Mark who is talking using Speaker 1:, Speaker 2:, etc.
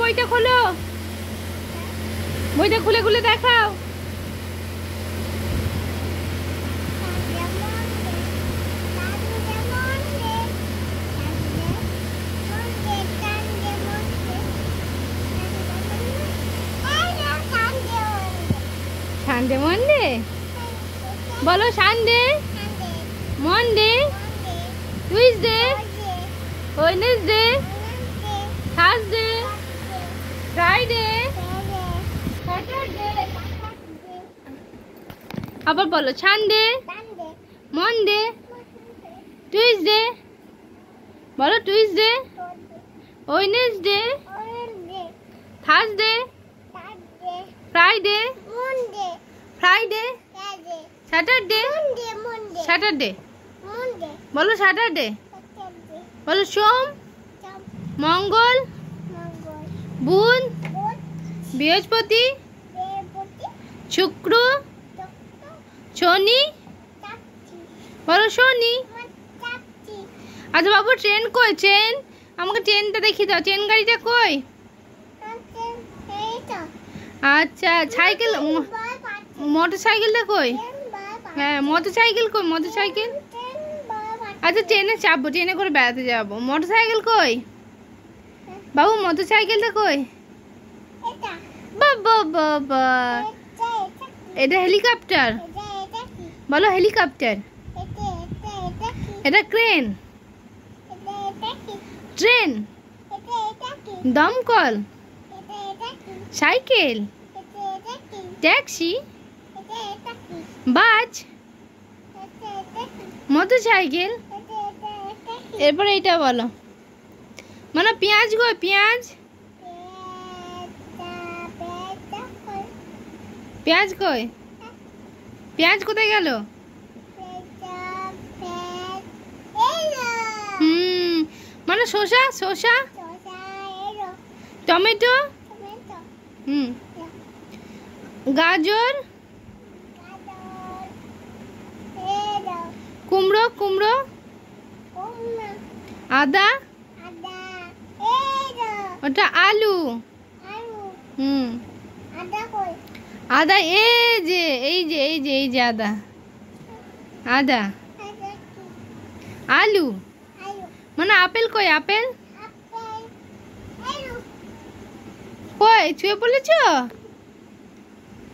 Speaker 1: বইটা খোলো, বইটা খুলে খুলে দেখাও। সানডে মনডে বলো, Sunday Monday Tuesday Wednesday Thursday Friday Saturday. আবার বলো, সানডে মনডে টুইসডে, বলো Tuesday Wednesday Thursday Friday Friday Saturday Saturday, বলো স্যাটারডে, বলো সোম মঙ্গল বুধ বৃহস্পতি শুক্র শনি, বলো শনি। আচ্ছা বাবু, ট্রেন কই? ট্রেন আমাকে ট্রেনটা দেখিয়ে দাও, ট্রেন গাড়িটা কই? আচ্ছা সাইকেল, মোটর সাইকেলটা কই? হ্যাঁ মোটর সাইকেল কই? মোটর সাইকেল, আচ্ছা ট্রেনে চাপবো, ট্রেনে করে বেড়াতে যাবো। মোটর সাইকেল কই বাবু? মোটর সাইকেলটা কই? বাবা বাবা, এটা হেলিকপ্টার, বলো হেলিকপ্টার। এটা ক্রেন, ট্রেন, দমকল, সাইকেল, ট্যাক্সি, বাস, মোটর সাইকেল। এরপরে এটা বলো, মানে পেঁয়াজ গো, পেঁয়াজ, পেঁয়াজ কই? পেঁয়াজ কোথায় গেল? মানে শসা, শসা, টমেটো, গাজর, কুমড়ো, কুমড়ো, আদা, ওটা আলু, আদা, এই যে এই যে এই যে এই যে আদা, আদা, আলু, মানে আপেল কই? আপেল কই? ছুঁয়ে বলেছ?